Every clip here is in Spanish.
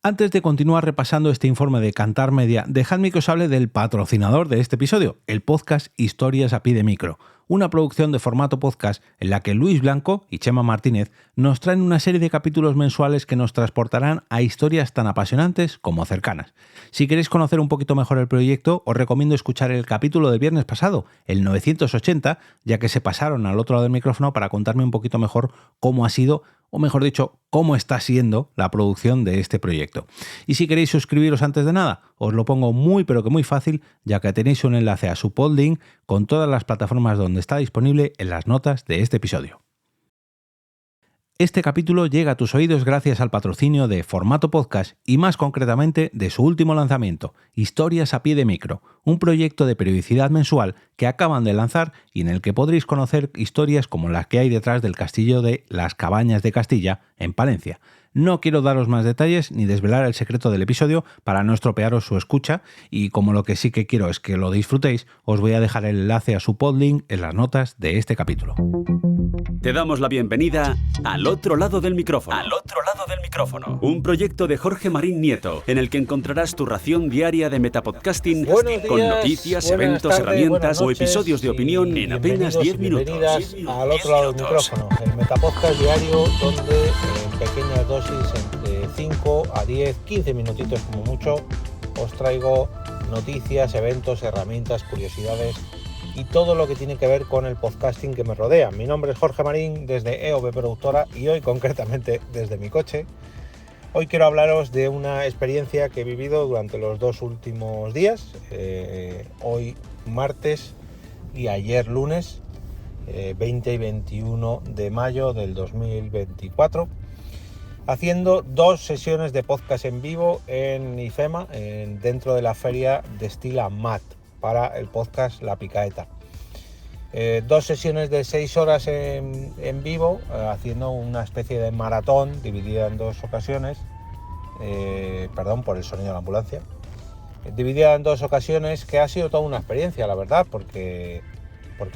Antes de continuar repasando este informe de Kantar Media, dejadme que os hable del patrocinador de este episodio, el podcast Historias a pie de micro, una producción de formato podcast en la que Luis Blanco y Chema Martínez nos traen una serie de capítulos mensuales que nos transportarán a historias tan apasionantes como cercanas. Si queréis conocer un poquito mejor el proyecto, os recomiendo escuchar el capítulo del viernes pasado, el 980, ya que se pasaron al otro lado del micrófono para contarme un poquito mejor cómo ha sido, o mejor dicho, cómo está siendo la producción de este proyecto. Y si queréis suscribiros antes de nada, os lo pongo muy pero que muy fácil, ya que tenéis un enlace a su podlink con todas las plataformas donde está disponible en las notas de este episodio. Este capítulo llega a tus oídos gracias al patrocinio de Formato Podcast y más concretamente de su último lanzamiento, Historias a pie de micro, un proyecto de periodicidad mensual que acaban de lanzar y en el que podréis conocer historias como las que hay detrás del castillo de Las Cabañas de Castilla, en Palencia. No quiero daros más detalles ni desvelar el secreto del episodio para no estropearos su escucha y como lo que sí que quiero es que lo disfrutéis, os voy a dejar el enlace a su podlink en las notas de este capítulo. Te damos la bienvenida Al Otro Lado del Micrófono. Al Otro Lado del Micrófono. Un proyecto de Jorge Marín Nieto, en el que encontrarás tu ración diaria de metapodcasting con noticias, eventos, tardes, herramientas o episodios de opinión en apenas 10 minutos. Bienvenidas al Otro Lado del Micrófono, el metapodcast diario donde en pequeñas dosis, entre 5 a 10, 15 minutitos como mucho, os traigo noticias, eventos, herramientas, curiosidades y todo lo que tiene que ver con el podcasting que me rodea. Mi nombre es Jorge Marín desde EOB Productora y hoy concretamente desde mi coche. Hoy quiero hablaros de una experiencia que he vivido durante los 2 últimos días, hoy martes y ayer lunes, 20 y 21 de mayo del 2024, haciendo 2 sesiones de podcast en vivo en IFEMA, dentro de la feria Destila Mat, para el podcast La Picaeta. 2 sesiones de 6 horas en vivo, haciendo una especie de maratón dividida en 2 ocasiones, perdón por el sonido de la ambulancia, dividida en 2 ocasiones, que ha sido toda una experiencia, la verdad, porque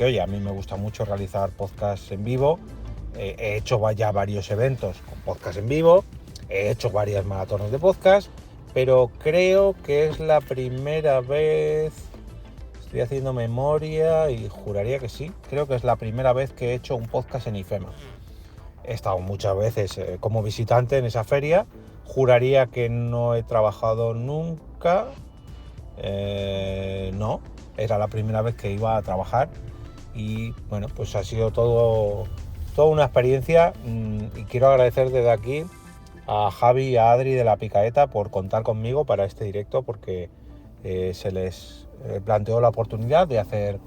oye, a mí me gusta mucho realizar podcasts en vivo. He hecho ya varios eventos con podcast en vivo, he hecho varias maratones de podcast, pero creo que es la primera vez, estoy haciendo memoria y juraría que sí, creo que es la primera vez que he hecho un podcast en IFEMA. He estado muchas veces como visitante en esa feria, juraría que no he trabajado nunca, no, era la primera vez que iba a trabajar y bueno, pues ha sido toda una experiencia y quiero agradecer desde aquí a Javi y a Adri de La Picaeta por contar conmigo para este directo, porque se les planteó la oportunidad de hacer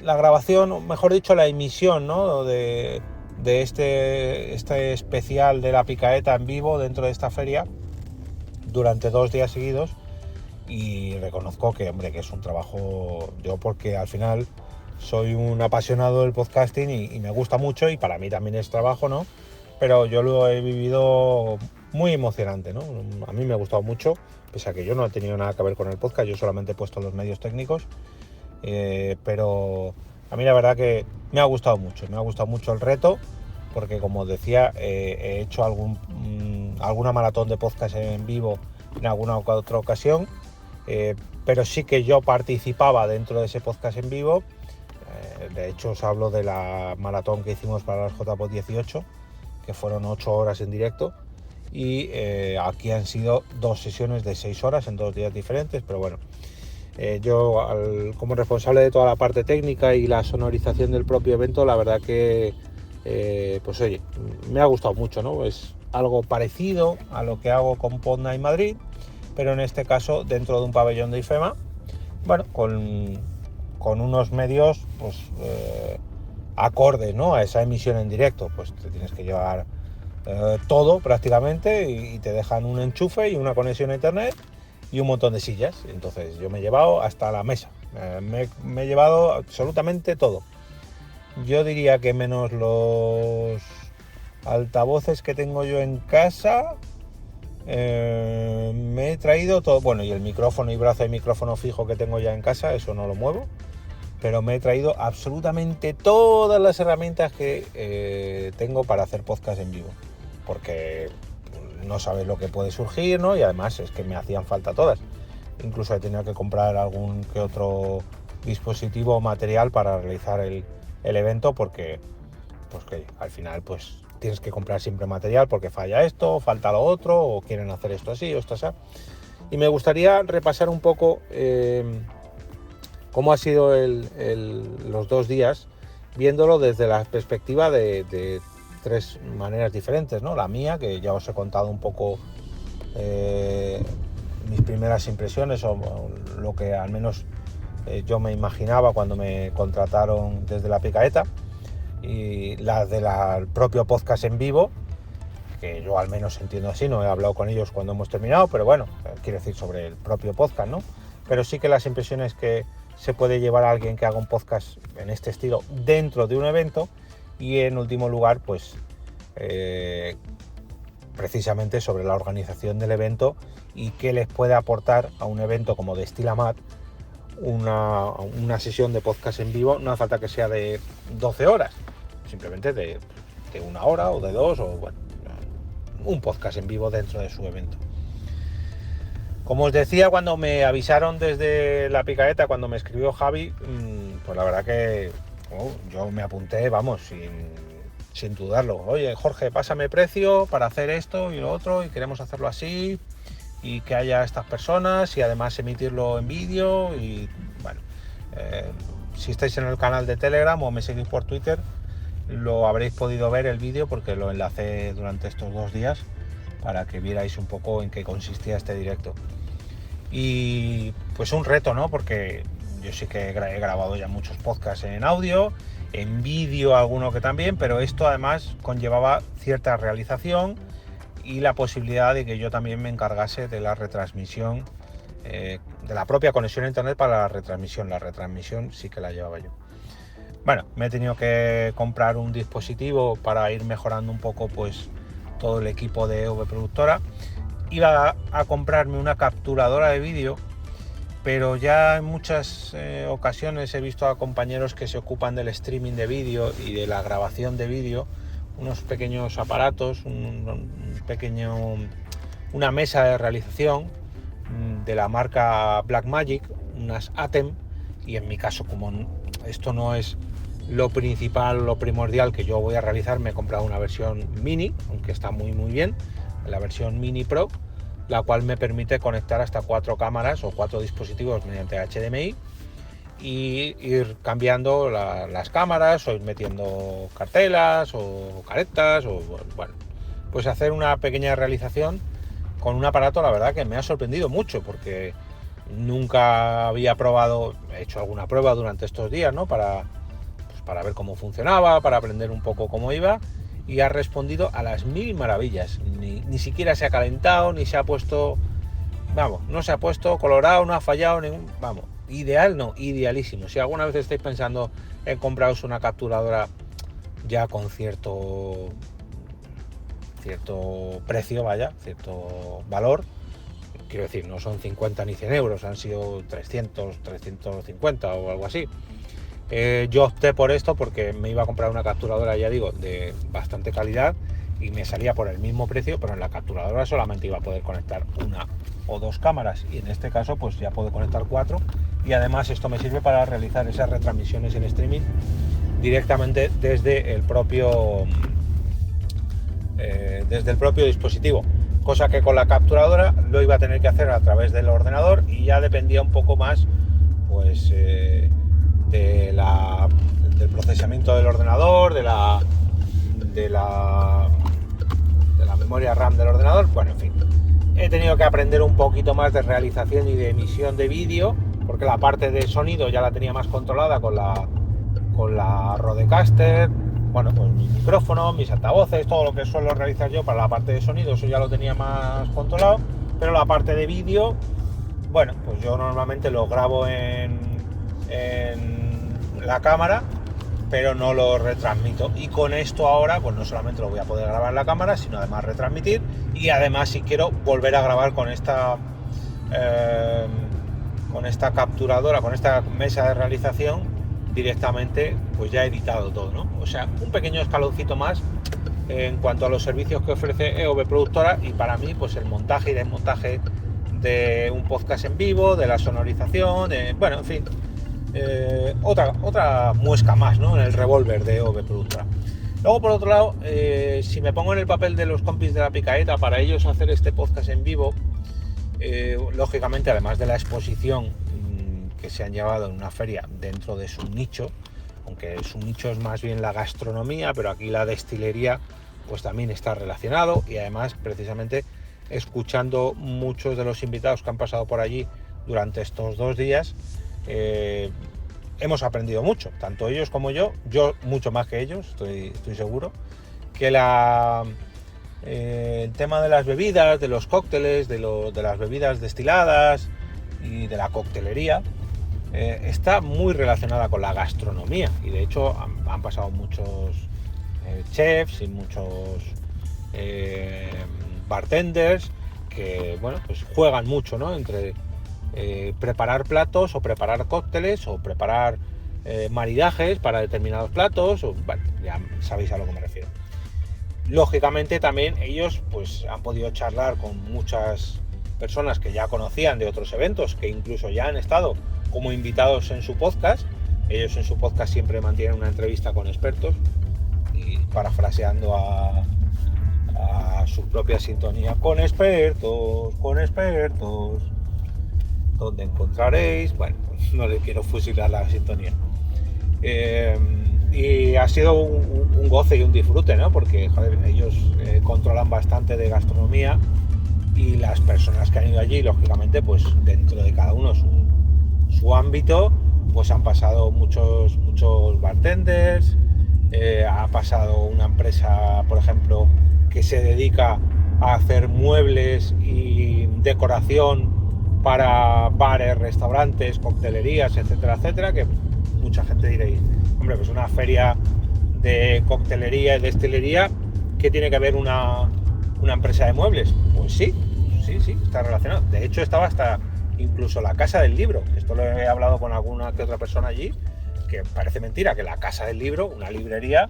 la grabación, o mejor dicho la emisión, ¿no?, de este especial de La Picaeta en vivo dentro de esta feria durante 2 días seguidos. Y reconozco que, hombre, que es un trabajo, yo porque al final soy un apasionado del podcasting y me gusta mucho, y para mí también es trabajo, ¿no? Pero yo lo he vivido muy emocionante, ¿no? A mí me ha gustado mucho, pese a que yo no he tenido nada que ver con el podcast, yo solamente he puesto los medios técnicos, pero a mí la verdad que me ha gustado mucho el reto, porque como decía, he hecho alguna maratón de podcast en vivo en alguna otra ocasión, pero sí que yo participaba dentro de ese podcast en vivo. De hecho os hablo de la maratón que hicimos para las JPod 18, que fueron 8 horas en directo, y aquí han sido 2 sesiones de 6 horas en 2 días diferentes, pero bueno, yo como responsable de toda la parte técnica y la sonorización del propio evento, la verdad que pues oye, me ha gustado mucho, ¿no? Es algo parecido a lo que hago con Podnight Madrid, pero en este caso dentro de un pabellón de IFEMA, bueno, con unos medios pues acorde, ¿no?, a esa emisión en directo. Pues te tienes que llevar todo prácticamente y te dejan un enchufe y una conexión a internet y un montón de sillas. Entonces yo me he llevado hasta la mesa, me he llevado absolutamente todo. Yo diría que menos los altavoces que tengo yo en casa, me he traído todo, bueno, y el micrófono y brazo de micrófono fijo que tengo ya en casa, eso no lo muevo, pero me he traído absolutamente todas las herramientas que tengo para hacer podcast en vivo, porque no sabes lo que puede surgir, ¿no? Y además es que me hacían falta todas. Incluso he tenido que comprar algún que otro dispositivo material para realizar el evento, porque pues que al final pues tienes que comprar siempre material porque falla esto, falta lo otro, o quieren hacer esto así o esto así. Y me gustaría repasar un poco cómo ha sido los 2 días, viéndolo desde la perspectiva de 3 maneras diferentes, ¿no? La mía, que ya os he contado un poco mis primeras impresiones, o lo que al menos yo me imaginaba cuando me contrataron desde La Picaeta, y las del propio podcast en vivo, que yo al menos entiendo así, no he hablado con ellos cuando hemos terminado, pero bueno, quiero decir sobre el propio podcast, ¿no? Pero sí que las impresiones que se puede llevar a alguien que haga un podcast en este estilo dentro de un evento, y en último lugar, pues precisamente sobre la organización del evento y qué les puede aportar a un evento como Destilamat una sesión de podcast en vivo. No hace falta que sea de 12 horas, simplemente de 1 hora o de 2, o bueno, un podcast en vivo dentro de su evento. Como os decía, cuando me avisaron desde La Picaeta, cuando me escribió Javi, pues la verdad que yo me apunté, vamos, sin dudarlo. Oye, Jorge, pásame precio para hacer esto y lo otro, y queremos hacerlo así, y que haya estas personas, y además emitirlo en vídeo. Y bueno, si estáis en el canal de Telegram o me seguís por Twitter, lo habréis podido ver el vídeo, porque lo enlacé durante estos 2 días para que vierais un poco en qué consistía este directo. Y pues un reto, ¿no? Porque yo sí que he grabado ya muchos podcasts en audio, en vídeo alguno que también, pero esto además conllevaba cierta realización y la posibilidad de que yo también me encargase de la retransmisión, de la propia conexión a internet para la retransmisión. La retransmisión sí que la llevaba yo. Bueno, me he tenido que comprar un dispositivo para ir mejorando un poco pues todo el equipo de V-Productora. Iba a comprarme una capturadora de vídeo, pero ya en muchas ocasiones he visto a compañeros que se ocupan del streaming de vídeo y de la grabación de vídeo, unos pequeños aparatos, una mesa de realización de la marca Blackmagic, unas ATEM, y en mi caso, como esto no es lo principal, lo primordial que yo voy a realizar, me he comprado una versión mini, aunque está muy bien, la versión Mini Pro, la cual me permite conectar hasta 4 cámaras o 4 dispositivos mediante HDMI y ir cambiando las cámaras, o ir metiendo cartelas o caretas, o bueno, pues hacer una pequeña realización con un aparato, la verdad que me ha sorprendido mucho, porque nunca había probado. He hecho alguna prueba durante estos días, ¿no? Para ver cómo funcionaba, para aprender un poco cómo iba, y ha respondido a las 1000 maravillas. Ni siquiera se ha calentado, ni se ha puesto, vamos, no se ha puesto colorado, no ha fallado ningún, vamos, ideal, no, idealísimo. Si alguna vez estáis pensando en compraros una capturadora ya con cierto precio, vaya, cierto valor, quiero decir, no son 50 ni 100 euros, han sido 300, 350 o algo así. Yo opté por esto porque me iba a comprar una capturadora, ya digo, de bastante calidad, y me salía por el mismo precio, pero en la capturadora solamente iba a poder conectar 1 o 2 cámaras, y en este caso pues ya puedo conectar 4, y además esto me sirve para realizar esas retransmisiones en streaming directamente desde el propio dispositivo, cosa que con la capturadora lo iba a tener que hacer a través del ordenador, y ya dependía un poco más pues del procesamiento del ordenador, de la memoria RAM del ordenador. Bueno, en fin, he tenido que aprender un poquito más de realización y de emisión de vídeo, porque la parte de sonido ya la tenía más controlada con la Rodecaster. Bueno, pues mi micrófono, mis altavoces, todo lo que suelo realizar yo para la parte de sonido, eso ya lo tenía más controlado, pero la parte de vídeo, bueno, pues yo normalmente lo grabo en la cámara, pero no lo retransmito, y con esto ahora pues no solamente lo voy a poder grabar en la cámara, sino además retransmitir, y además si quiero volver a grabar con esta capturadora, con esta mesa de realización directamente, pues ya he editado todo, ¿no? O sea, un pequeño escaloncito más en cuanto a los servicios que ofrece EOB Productora, y para mí pues el montaje y desmontaje de un podcast en vivo, de la sonorización, bueno, en fin, otra muesca más, ¿no?, en el revólver de EOB Productora. Luego, por otro lado, si me pongo en el papel de los compis de la Picaeta, para ellos hacer este podcast en vivo, lógicamente, además de la exposición que se han llevado en una feria dentro de su nicho, aunque su nicho es más bien la gastronomía, pero aquí la destilería pues también está relacionado, y además precisamente escuchando muchos de los invitados que han pasado por allí durante estos 2 días, hemos aprendido mucho, tanto ellos como yo mucho más que ellos, estoy seguro, que el tema de las bebidas, de los cócteles, de las bebidas destiladas y de la coctelería, está muy relacionada con la gastronomía, y de hecho han pasado muchos chefs y muchos bartenders que, bueno, pues juegan mucho, ¿no?, entre preparar platos o preparar cócteles o preparar maridajes para determinados platos, bueno, ya sabéis a lo que me refiero. Lógicamente también ellos pues han podido charlar con muchas personas que ya conocían de otros eventos, que incluso ya han estado como invitados en su podcast. Ellos en su podcast siempre mantienen una entrevista con expertos, y parafraseando a su propia sintonía, con expertos, donde encontraréis, bueno, no le quiero fusilar la sintonía. Y ha sido un goce y un disfrute, ¿no?, porque joder, ellos controlan bastante de gastronomía, y las personas que han ido allí, lógicamente, pues dentro de cada uno su ámbito, pues han pasado muchos bartenders, ha pasado una empresa, por ejemplo, que se dedica a hacer muebles y decoración para bares, restaurantes, coctelerías, etcétera, etcétera, que mucha gente diréis, hombre, pues una feria de coctelería y destilería, ¿qué tiene que ver una empresa de muebles? Pues sí, está relacionado. De hecho, estaba hasta incluso la Casa del Libro. Esto lo he hablado con alguna que otra persona allí, que parece mentira que la Casa del Libro, una librería,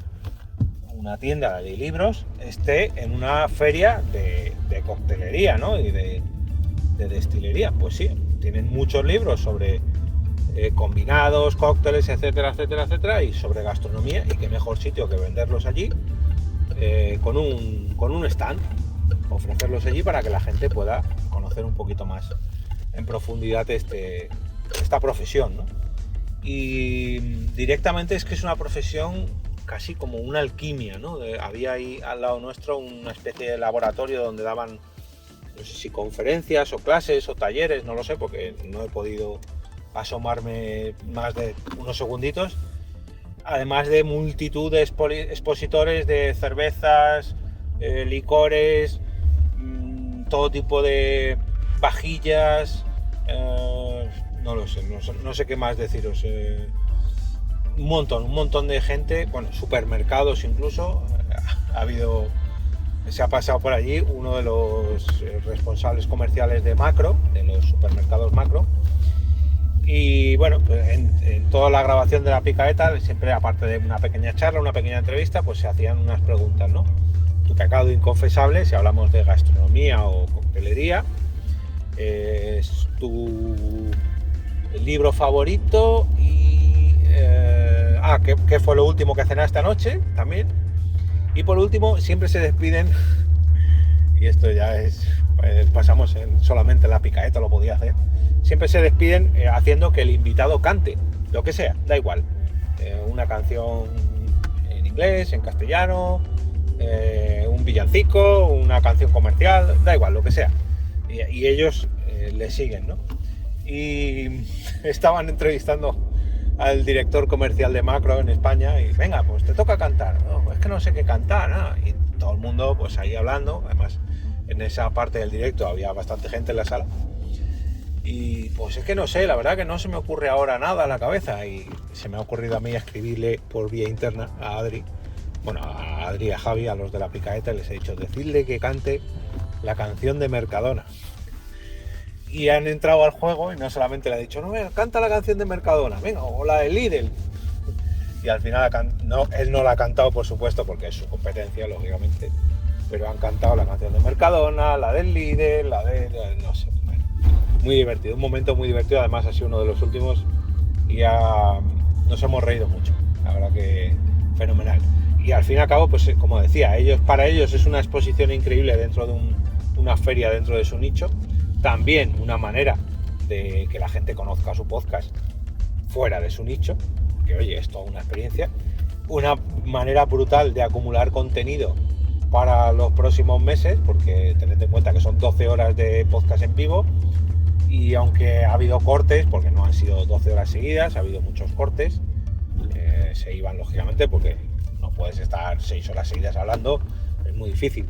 una tienda de libros, esté en una feria de coctelería, ¿no?, y de destilería. Pues sí, tienen muchos libros sobre combinados, cócteles, etcétera, etcétera, etcétera, y sobre gastronomía, y qué mejor sitio que venderlos allí con un stand, ofrecerlos allí para que la gente pueda conocer un poquito más en profundidad esta profesión, ¿no? Y directamente es que es una profesión casi como una alquimia, ¿no? Había ahí al lado nuestro una especie de laboratorio donde daban, no sé si conferencias o clases o talleres, no lo sé, porque no he podido asomarme más de unos segunditos, además de multitud de expositores de cervezas, licores, todo tipo de vajillas, no sé qué más deciros, un montón de gente, bueno, supermercados incluso, se ha pasado por allí uno de los responsables comerciales de Macro, de los supermercados Macro, y bueno, pues en toda la grabación de la Picaeta, siempre aparte de una pequeña charla, una pequeña entrevista, pues se hacían unas preguntas, ¿no? Tu pecado inconfesable, si hablamos de gastronomía o coctelería, es tu libro favorito, y ¿qué fue lo último que cenaste anoche? También. Y por último, siempre se despiden, y esto ya es, pues, pasamos solamente en la Picaeta lo podía hacer, siempre se despiden haciendo que el invitado cante, lo que sea, da igual, una canción en inglés, en castellano, un villancico, una canción comercial, da igual, lo que sea, y ellos le siguen, ¿no? Y estaban entrevistando al director comercial de Macro en España, y venga, pues te toca cantar. No, es que no sé qué cantar, ¿no? Y todo el mundo pues ahí hablando, además en esa parte del directo había bastante gente en la sala, y pues es que no sé, la verdad que no se me ocurre ahora nada a la cabeza, y se me ha ocurrido a mí escribirle por vía interna a Adri, y a Javi, a los de la Picaeta, les he dicho, decirle que cante la canción de Mercadona. Y han entrado al juego, y no solamente le ha dicho, no, venga, canta la canción de Mercadona, venga, o la de Lidl. y al final él no la ha cantado, por supuesto, porque es su competencia, lógicamente, pero han cantado la canción de Mercadona, la del líder, no sé, bueno, muy divertido, un momento muy divertido, además ha sido uno de los últimos y nos hemos reído mucho, la verdad que fenomenal. Y al fin y al cabo, pues como decía, para ellos es una exposición increíble dentro de una feria dentro de su nicho, también una manera de que la gente conozca su podcast fuera de su nicho, que oye, es toda una experiencia, una manera brutal de acumular contenido para los próximos meses, porque tened en cuenta que son 12 horas de podcast en vivo, y aunque ha habido cortes, porque no han sido 12 horas seguidas, ha habido muchos cortes, se iban lógicamente porque no puedes estar 6 horas seguidas hablando, es muy difícil.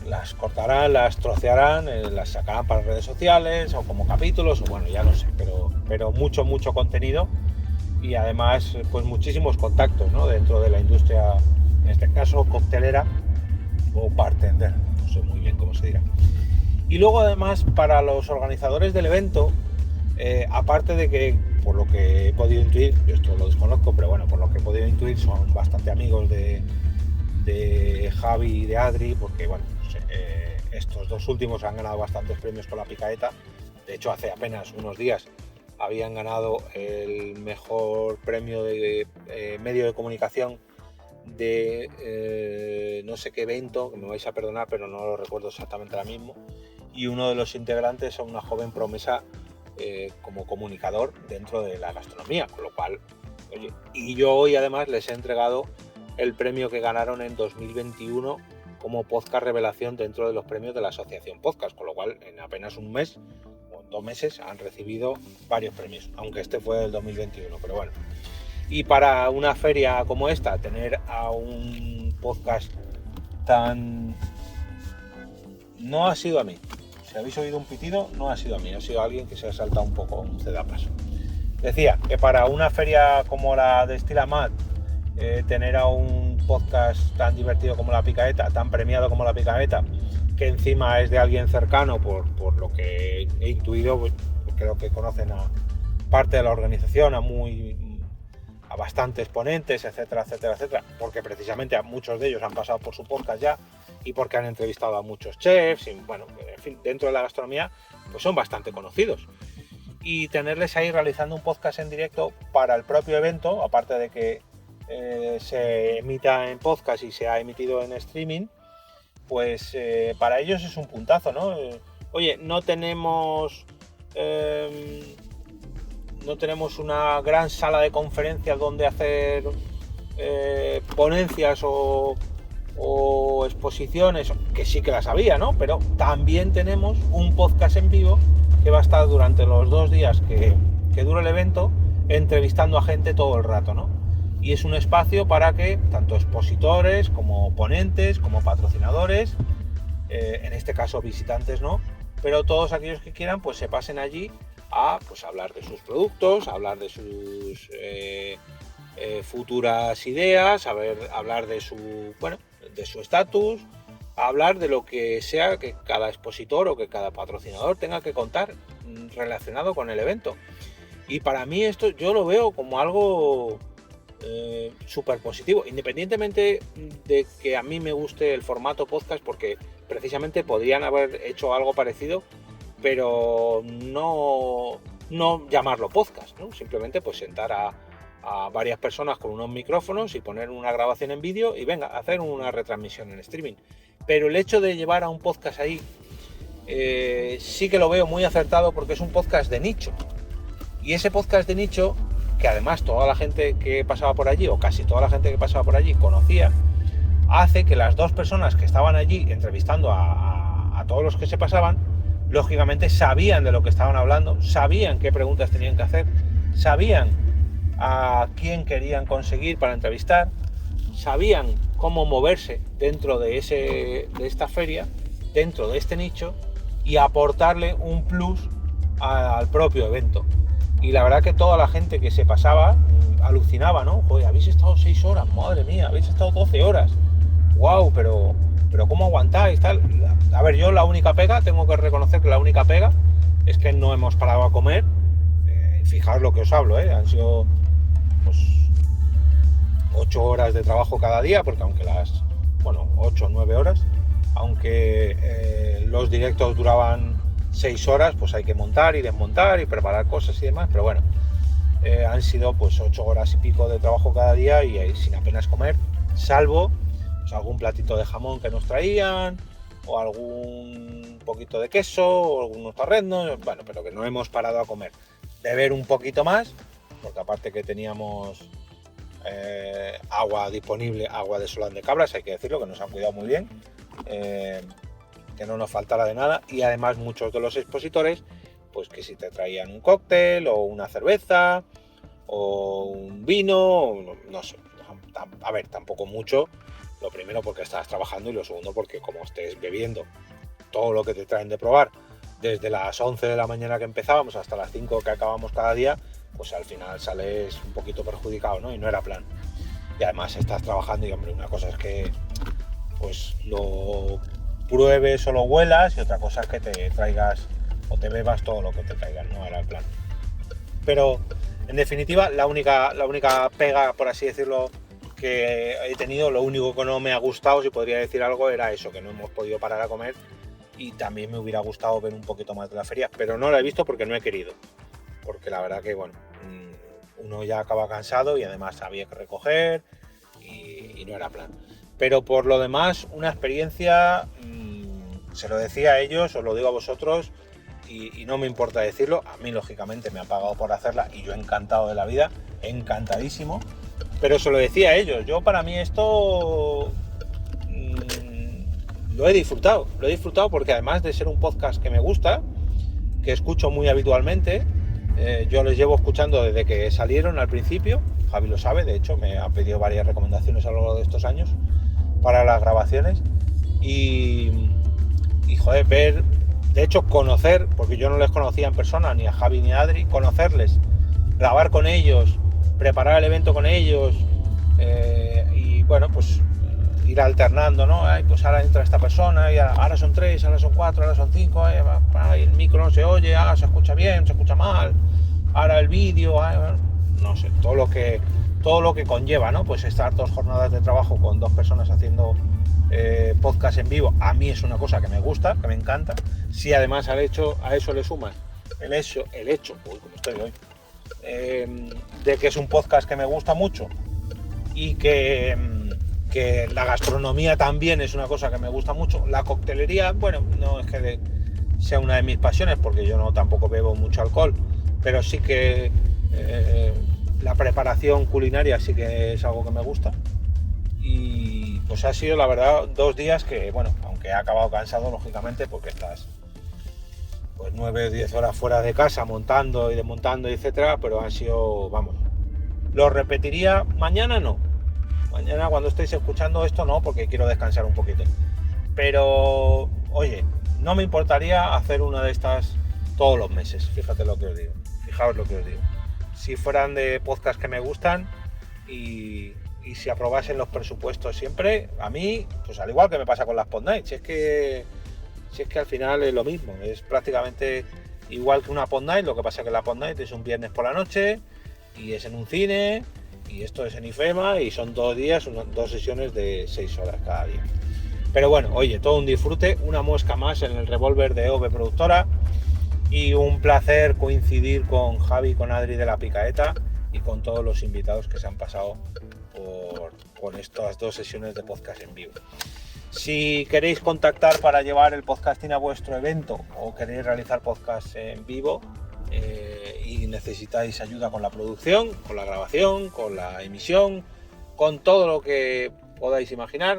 Las cortarán, las trocearán, las sacarán para redes sociales o como capítulos, o bueno, ya no sé, pero mucho contenido y además pues muchísimos contactos, ¿no? Dentro de la industria, en este caso coctelera o bartender, no sé muy bien cómo se dirá. Y luego además para los organizadores del evento, aparte de que por lo que he podido intuir, yo esto lo desconozco, pero bueno, por lo que he podido intuir son bastante amigos de Javi y de Adri, porque bueno, estos dos últimos han ganado bastantes premios con la Picaeta. De hecho, hace apenas unos días habían ganado el mejor premio de medio de comunicación de no sé qué evento, que me vais a perdonar, pero no lo recuerdo exactamente ahora mismo. Y uno de los integrantes es una joven promesa como comunicador dentro de la gastronomía, con lo cual, oye, y yo hoy además les he entregado el premio que ganaron en 2021 como podcast revelación dentro de los premios de la Asociación Podcast, con lo cual en apenas un mes o 2 meses han recibido varios premios, aunque este fue del 2021, pero bueno. Y para una feria como esta, tener a un podcast tan... No ha sido a mí, si habéis oído un pitido, no ha sido a mí, ha sido alguien que se ha saltado un poco un cedapaso. Decía que para una feria como la de Estilamat, tener a un podcast tan divertido como la Picaeta, tan premiado como la Picaeta, que encima es de alguien cercano, por lo que he intuido, pues creo que conocen a parte de la organización, a bastantes ponentes, etcétera, porque precisamente muchos de ellos han pasado por su podcast ya y porque han entrevistado a muchos chefs, y bueno, en fin, dentro de la gastronomía pues son bastante conocidos. Y tenerles ahí realizando un podcast en directo para el propio evento, aparte de que se emita en podcast y se ha emitido en streaming, pues para ellos es un puntazo, ¿no? Oye, no tenemos una gran sala de conferencias donde hacer ponencias o exposiciones, que sí que las había, ¿no? Pero también tenemos un podcast en vivo que va a estar durante los 2 días que dura el evento, entrevistando a gente todo el rato, ¿no? Y es un espacio para que tanto expositores como ponentes, como patrocinadores, en este caso visitantes, ¿no? Pero todos aquellos que quieran, pues se pasen allí a pues, hablar de sus productos, hablar de sus futuras ideas, hablar de su estatus, hablar de lo que sea que cada expositor o que cada patrocinador tenga que contar relacionado con el evento. Y para mí esto yo lo veo como algo súper positivo, independientemente de que a mí me guste el formato podcast, porque precisamente podrían haber hecho algo parecido, pero no llamarlo podcast, ¿no? Simplemente pues sentar a varias personas con unos micrófonos y poner una grabación en vídeo y venga, hacer una retransmisión en streaming. Pero el hecho de llevar a un podcast ahí sí que lo veo muy acertado, porque es un podcast de nicho. Y ese podcast de nicho, que además toda la gente que pasaba por allí, o casi toda la gente que pasaba por allí conocía, hace que las 2 personas que estaban allí entrevistando a todos los que se pasaban, lógicamente sabían de lo que estaban hablando, sabían qué preguntas tenían que hacer, sabían a quién querían conseguir para entrevistar, sabían cómo moverse dentro de esta feria, dentro de este nicho, y aportarle un plus al propio evento. Y la verdad que toda la gente que se pasaba alucinaba, ¿no? Joder, habéis estado 6 horas, madre mía, habéis estado 12 horas. Wow, pero ¿cómo aguantáis? Tal. A ver, yo tengo que reconocer que la única pega es que no hemos parado a comer. Fijaos lo que os hablo, han sido pues 8 horas de trabajo cada día, porque aunque 8 o 9 horas, aunque los directos duraban 6 horas, pues hay que montar y desmontar y preparar cosas y demás, pero bueno, han sido pues 8 horas y pico de trabajo cada día y sin apenas comer, salvo pues, algún platito de jamón que nos traían, o algún poquito de queso, o algunos torreznos, bueno, pero que no hemos parado a comer. Beber un poquito más, porque aparte que teníamos agua disponible, agua de Solán de Cabras, hay que decirlo, que nos han cuidado muy bien, que no nos faltara de nada, y además muchos de los expositores, pues que si te traían un cóctel, o una cerveza, o un vino, no sé, a ver, tampoco mucho. Lo primero porque estás trabajando y lo segundo porque como estés bebiendo todo lo que te traen de probar desde las 11 de la mañana que empezábamos hasta las 5 que acabamos cada día, pues al final sales un poquito perjudicado, ¿no? Y no era plan. Y además estás trabajando y hombre, una cosa es que pues lo pruebes o lo huelas y otra cosa es que te traigas o te bebas todo lo que te traigan, no era el plan. Pero en definitiva la única pega, por así decirlo, que he tenido, lo único que no me ha gustado, si podría decir algo, era eso, que no hemos podido parar a comer, y también me hubiera gustado ver un poquito más de la feria, pero no la he visto porque no he querido, porque la verdad que bueno, uno ya acaba cansado y además había que recoger y no era plan. Pero por lo demás, una experiencia, se lo decía a ellos, os lo digo a vosotros, y no me importa decirlo, a mí lógicamente me han pagado por hacerla y yo encantado de la vida, encantadísimo. Pero se lo decía a ellos, yo para mí esto lo he disfrutado porque además de ser un podcast que me gusta, que escucho muy habitualmente, yo les llevo escuchando desde que salieron al principio, Javi lo sabe, de hecho me ha pedido varias recomendaciones a lo largo de estos años para las grabaciones y joder, ver, de hecho conocer, porque yo no les conocía en persona, ni a Javi ni a Adri, conocerles, grabar con ellos, preparar el evento con ellos y bueno, pues ir alternando, ¿no? Ay, pues ahora entra esta persona y ahora son 3, ahora son 4, ahora son 5, el micro no se oye, se escucha bien, se escucha mal, ahora el vídeo, no sé, todo lo que conlleva, ¿no? Pues estar 2 jornadas de trabajo con 2 personas haciendo podcast en vivo, a mí es una cosa que me gusta, que me encanta. Si además a eso le sumas el hecho, uy, como estoy hoy, de que es un podcast que me gusta mucho y que la gastronomía también es una cosa que me gusta mucho, la coctelería, bueno, no es que sea una de mis pasiones porque yo tampoco bebo mucho alcohol, pero sí que la preparación culinaria sí que es algo que me gusta y pues ha sido la verdad 2 días que, bueno, aunque he acabado cansado lógicamente porque estás pues 9 o 10 horas fuera de casa montando y desmontando, etcétera, pero han sido, vamos, lo repetiría mañana, no. Mañana cuando estéis escuchando esto no, porque quiero descansar un poquito. Pero, oye, no me importaría hacer una de estas todos los meses, fíjate lo que os digo. Fijaos lo que os digo. Si fueran de podcast que me gustan y si aprobasen los presupuestos siempre, a mí, pues al igual que me pasa con las Pod Nights, si es que al final es lo mismo, es prácticamente igual que una Pod Night, lo que pasa que la Pod Night es un viernes por la noche y es en un cine y esto es en IFEMA y son 2 días, 2 sesiones de 6 horas cada día. Pero bueno, oye, todo un disfrute, una muesca más en el revólver de EOB Productora y un placer coincidir con Javi, con Adri de la Picaeta y con todos los invitados que se han pasado por estas 2 sesiones de podcast en vivo. Si queréis contactar para llevar el podcasting a vuestro evento o queréis realizar podcast en vivo y necesitáis ayuda con la producción, con la grabación, con la emisión, con todo lo que podáis imaginar,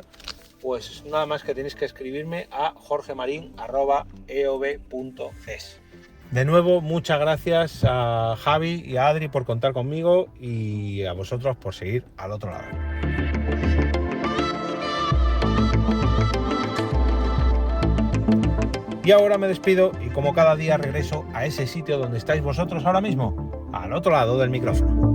pues nada más que tenéis que escribirme a jorgemarin@eob.es. De nuevo, muchas gracias a Javi y a Adri por contar conmigo y a vosotros por seguir al otro lado. Y ahora me despido y como cada día regreso a ese sitio donde estáis vosotros ahora mismo, al otro lado del micrófono.